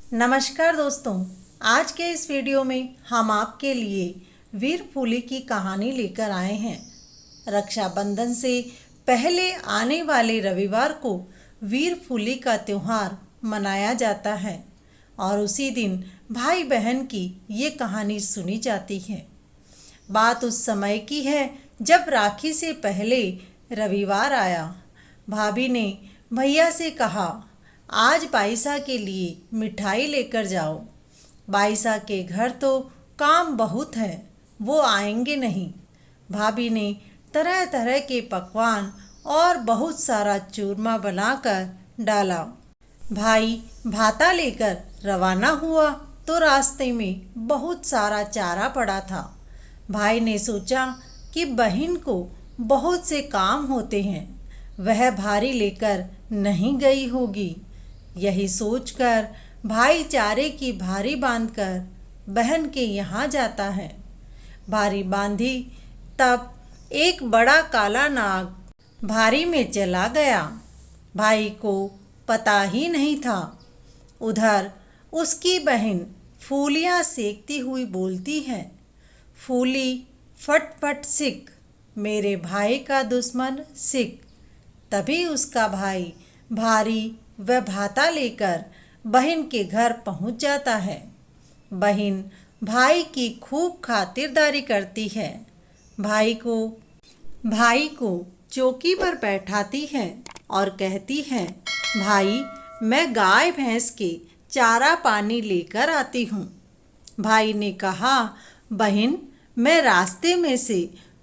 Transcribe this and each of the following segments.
नमस्कार दोस्तों, आज के इस वीडियो में हम आपके लिए वीर फूली की कहानी लेकर आए हैं। रक्षाबंधन से पहले आने वाले रविवार को वीर फूली का त्यौहार मनाया जाता है और उसी दिन भाई बहन की ये कहानी सुनी जाती है। बात उस समय की है जब राखी से पहले रविवार आया। भाभी ने भैया से कहा, आज बाईसा के लिए मिठाई लेकर जाओ। बाईसा के घर तो काम बहुत है, वो आएंगे नहीं। भाभी ने तरह तरह के पकवान और बहुत सारा चूरमा बनाकर डाला। भाई भाता लेकर रवाना हुआ तो रास्ते में बहुत सारा चारा पड़ा था। भाई ने सोचा कि बहन को बहुत से काम होते हैं, वह भारी लेकर नहीं गई होगी। यही सोचकर भाई चारे की भारी बांधकर बहन के यहाँ जाता है। भारी बांधी तब एक बड़ा काला नाग भारी में चला गया। भाई को पता ही नहीं था। उधर उसकी बहन फूलियाँ सेकती हुई बोलती है, फूली फट फट सिक, मेरे भाई का दुश्मन सिक। तभी उसका भाई भारी व भाता लेकर बहन के घर पहुंच जाता है। बहन भाई की खूब खातिरदारी करती है। भाई को चौकी पर बैठाती है और कहती है, भाई मैं गाय भैंस के चारा पानी लेकर आती हूँ। भाई ने कहा, बहन मैं रास्ते में से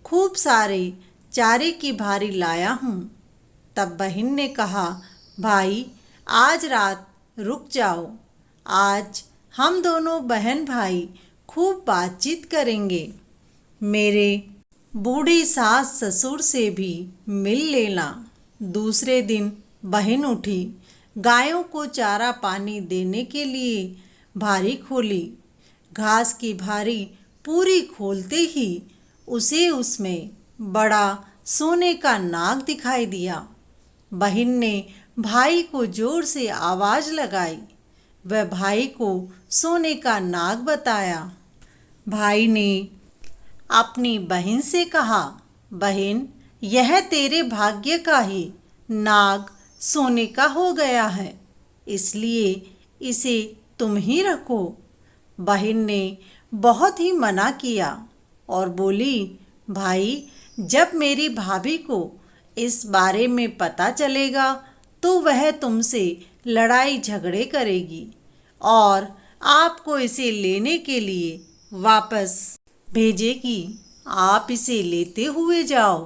खूब सारे चारे की भारी लाया हूँ। तब बहन ने कहा, भाई आज रात रुक जाओ, आज हम दोनों बहन भाई खूब बातचीत करेंगे। मेरे बूढ़ी सास ससुर से भी मिल लेना। दूसरे दिन बहन उठी, गायों को चारा पानी देने के लिए भारी खोली। घास की भारी पूरी खोलते ही उसे उसमें बड़ा सोने का नाग दिखाई दिया। बहन ने भाई को जोर से आवाज़ लगाई। वह भाई को सोने का नाग बताया। भाई ने अपनी बहन से कहा, बहन यह तेरे भाग्य का ही नाग सोने का हो गया है, इसलिए इसे तुम ही रखो। बहन ने बहुत ही मना किया और बोली, भाई जब मेरी भाभी को इस बारे में पता चलेगा तो वह तुमसे लड़ाई झगड़े करेगी और आपको इसे लेने के लिए वापस भेजेगी। आप इसे लेते हुए जाओ।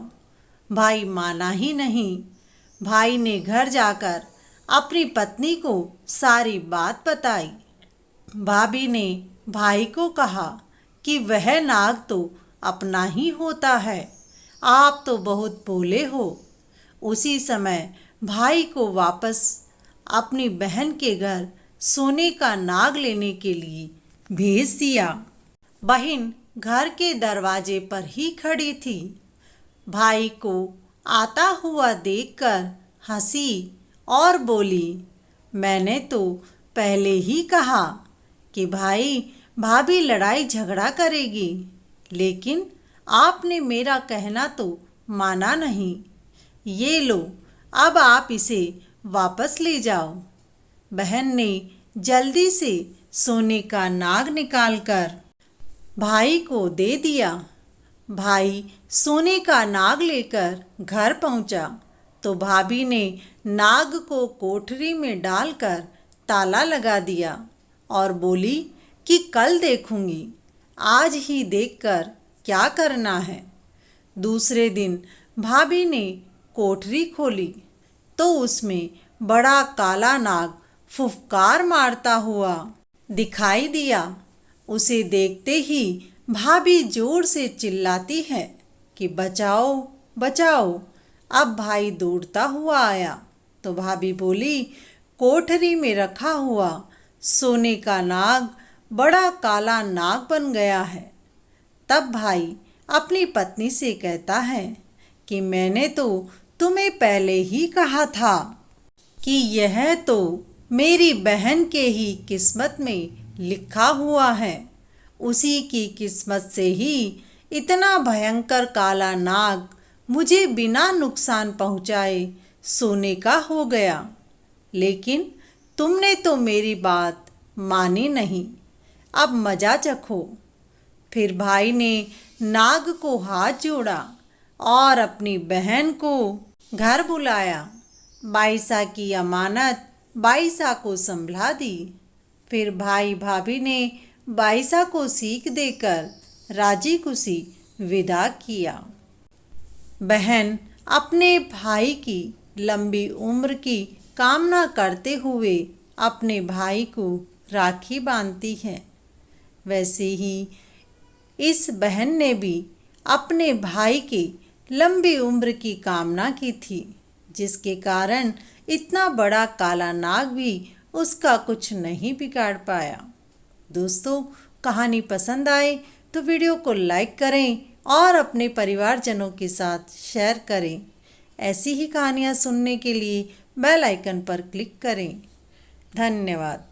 भाई माना ही नहीं। भाई ने घर जाकर अपनी पत्नी को सारी बात बताई। भाभी ने भाई को कहा कि वह नाग तो अपना ही होता है, आप तो बहुत भोले हो। उसी समय भाई को वापस अपनी बहन के घर सोने का नाग लेने के लिए भेज दिया। बहन घर के दरवाजे पर ही खड़ी थी। भाई को आता हुआ देखकर हंसी और बोली, मैंने तो पहले ही कहा कि भाई भाभी लड़ाई झगड़ा करेगी, लेकिन आपने मेरा कहना तो माना नहीं। ये लो, अब आप इसे वापस ले जाओ। बहन ने जल्दी से सोने का नाग निकालकर भाई को दे दिया। भाई सोने का नाग लेकर घर पहुंचा तो भाभी ने नाग को कोठरी में डालकर ताला लगा दिया और बोली कि कल देखूंगी, आज ही देखकर क्या करना है। दूसरे दिन भाभी ने कोठरी खोली तो उसमें बड़ा काला नाग फुफकार मारता हुआ दिखाई दिया। उसे देखते ही भाभी जोर से चिल्लाती है कि बचाओ बचाओ। अब भाई दौड़ता हुआ आया तो भाभी बोली, कोठरी में रखा हुआ सोने का नाग बड़ा काला नाग बन गया है। तब भाई अपनी पत्नी से कहता है कि मैंने तो तुम्हें पहले ही कहा था कि यह तो मेरी बहन के ही किस्मत में लिखा हुआ है। उसी की किस्मत से ही इतना भयंकर काला नाग मुझे बिना नुकसान पहुंचाए सोने का हो गया। लेकिन तुमने तो मेरी बात मानी नहीं। अब मजा चखो। फिर भाई ने नाग को हाथ जोड़ा और अपनी बहन को घर बुलाया। बाईसा की अमानत बाईसा को संभला दी। फिर भाई भाभी ने बाईसा को सीख देकर राजी खुशी विदा किया। बहन अपने भाई की लंबी उम्र की कामना करते हुए अपने भाई को राखी बांधती है। वैसे ही इस बहन ने भी अपने भाई की लंबी उम्र की कामना की थी, जिसके कारण इतना बड़ा काला नाग भी उसका कुछ नहीं बिगाड़ पाया। दोस्तों, कहानी पसंद आए तो वीडियो को लाइक करें और अपने परिवारजनों के साथ शेयर करें। ऐसी ही कहानियाँ सुनने के लिए बेल आइकन पर क्लिक करें। धन्यवाद।